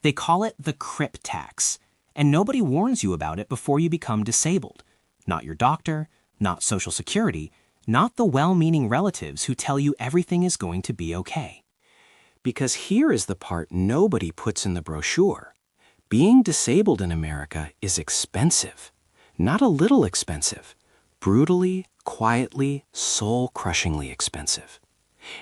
They call it the Crip Tax, and nobody warns you about it before you become disabled. Not your doctor, not Social Security, not the well-meaning relatives who tell you everything is going to be okay. Because here is the part nobody puts in the brochure. Being disabled in America is expensive. Not a little expensive. Brutally, quietly, soul-crushingly expensive.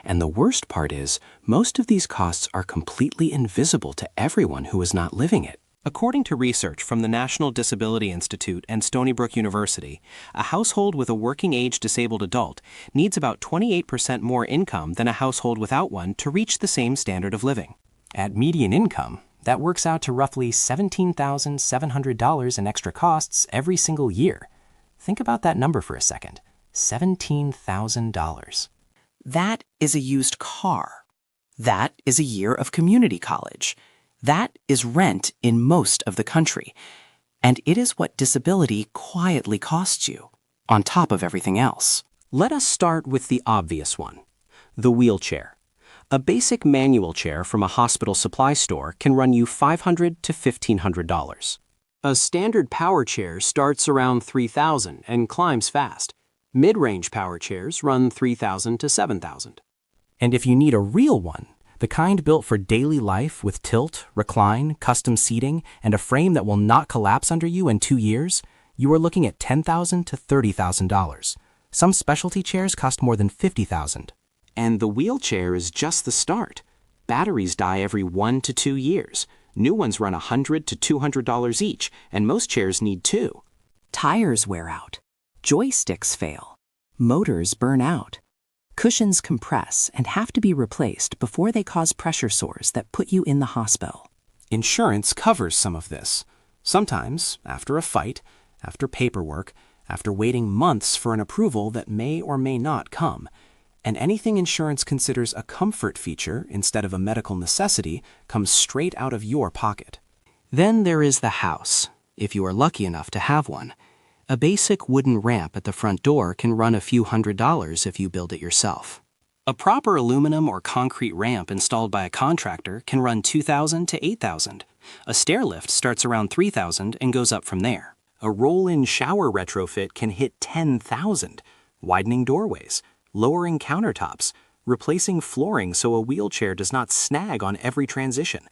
And the worst part is, most of these costs are completely invisible to everyone who is not living it. According to research from the National Disability Institute and Stony Brook University, a household with a working-age disabled adult needs about 28% more income than a household without one to reach the same standard of living. At median income, that works out to roughly $17,700 in extra costs every single year. Think about that number for a second. $17,000. That is a used car. That is a year of community college. That is rent in most of the country. And it is what disability quietly costs you, on top of everything else. Let us start with the obvious one, the wheelchair. A basic manual chair from a hospital supply store can run you $500 to $1,500. A standard power chair starts around $3,000 and climbs fast. Mid-range power chairs run $3,000 to $7,000. And if you need a real one, the kind built for daily life with tilt, recline, custom seating, and a frame that will not collapse under you in 2 years, you are looking at $10,000 to $30,000. Some specialty chairs cost more than $50,000. And the wheelchair is just the start. Batteries die every 1 to 2 years. New ones run $100 to $200 each, and most chairs need 2. Tires wear out. Joysticks fail. Motors burn out. Cushions compress and have to be replaced before they cause pressure sores that put you in the hospital. Insurance covers some of this. Sometimes, after a fight, after paperwork, after waiting months for an approval that may or may not come. And anything insurance considers a comfort feature instead of a medical necessity comes straight out of your pocket. Then there is the house, if you are lucky enough to have one. A basic wooden ramp at the front door can run a few $100s if you build it yourself. A proper aluminum or concrete ramp installed by a contractor can run $2,000 to $8,000. A stair lift starts around $3,000 and goes up from there. A roll-in shower retrofit can hit $10,000. Widening doorways, lowering countertops, replacing flooring so a wheelchair does not snag on every transition.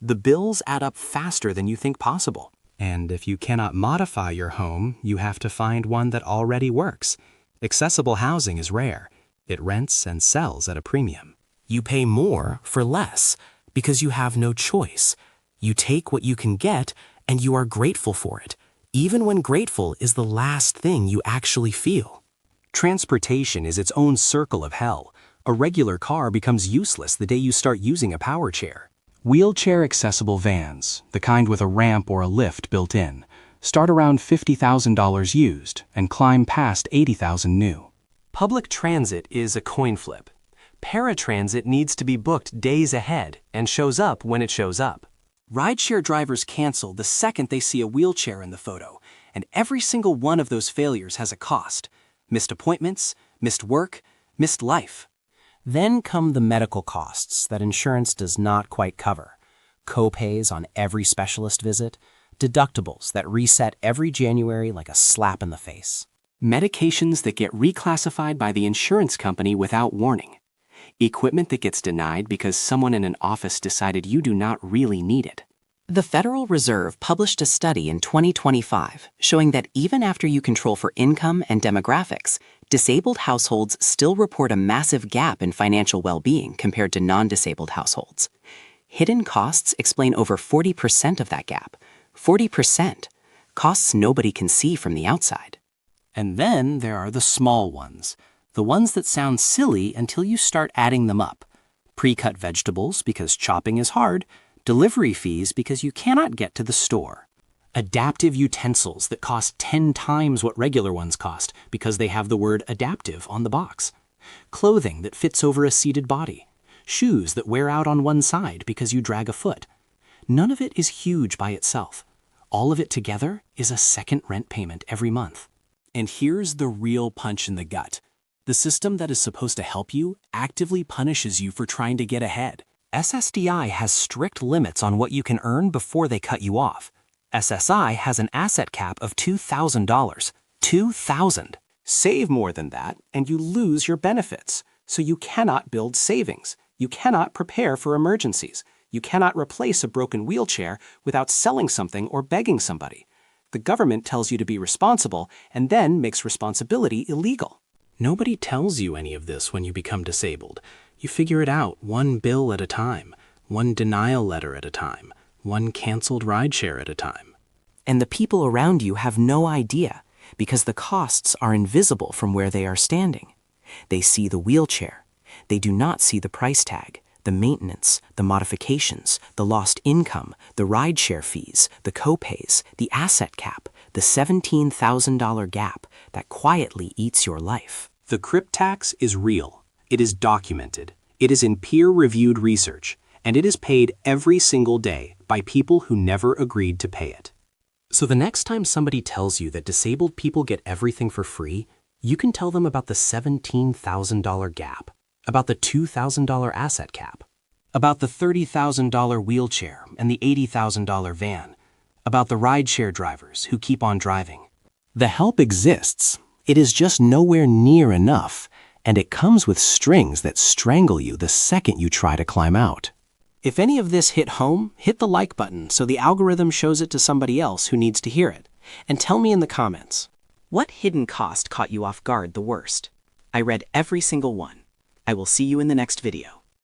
The bills add up faster than you think possible. And if you cannot modify your home, you have to find one that already works. Accessible housing is rare. It rents and sells at a premium. You pay more for less because you have no choice. You take what you can get and you are grateful for it, even when grateful is the last thing you actually feel. Transportation is its own circle of hell. A regular car becomes useless the day you start using a power chair. Wheelchair-accessible vans, the kind with a ramp or a lift built in, start around $50,000 used and climb past $80,000 new. Public transit is a coin flip. Paratransit needs to be booked days ahead and shows up when it shows up. Rideshare drivers cancel the second they see a wheelchair in the photo, and every single one of those failures has a cost. Missed appointments, missed work, missed life. Then come the medical costs that insurance does not quite cover. Co-pays on every specialist visit, deductibles that reset every January like a slap in the face. Medications that get reclassified by the insurance company without warning. Equipment that gets denied because someone in an office decided you do not really need it. The Federal Reserve published a study in 2025 showing that even after you control for income and demographics, disabled households still report a massive gap in financial well-being compared to non-disabled households. Hidden costs explain over 40% of that gap. 40%. Costs nobody can see from the outside. And then there are the small ones. The ones that sound silly until you start adding them up. Pre-cut vegetables because chopping is hard. Delivery fees because you cannot get to the store. Adaptive utensils that cost 10 times what regular ones cost because they have the word adaptive on the box. Clothing that fits over a seated body. Shoes that wear out on one side because you drag a foot. None of it is huge by itself. All of it together is a second rent payment every month. And here's the real punch in the gut. The system that is supposed to help you actively punishes you for trying to get ahead. SSDI has strict limits on what you can earn before they cut you off. SSI has an asset cap of $2,000. $2,000. Save more than that, and you lose your benefits. So you cannot build savings. You cannot prepare for emergencies. You cannot replace a broken wheelchair without selling something or begging somebody. The government tells you to be responsible and then makes responsibility illegal. Nobody tells you any of this when you become disabled. You figure it out one bill at a time, one denial letter at a time, one canceled rideshare at a time. And the people around you have no idea because the costs are invisible from where they are standing. They see the wheelchair. They do not see the price tag, the maintenance, the modifications, the lost income, the rideshare fees, the copays, the asset cap, the $17,000 gap that quietly eats your life. The Crip Tax is real. It is documented. It is in peer-reviewed research, and it is paid every single day by people who never agreed to pay it. So the next time somebody tells you that disabled people get everything for free, you can tell them about the $17,000 gap, about the $2,000 asset cap, about the $30,000 wheelchair and the $80,000 van, about the rideshare drivers who keep on driving. The help exists. It is just nowhere near enough, and it comes with strings that strangle you the second you try to climb out. If any of this hit home, hit the like button so the algorithm shows it to somebody else who needs to hear it. And tell me in the comments, what hidden cost caught you off guard the worst? I read every single one. I will see you in the next video.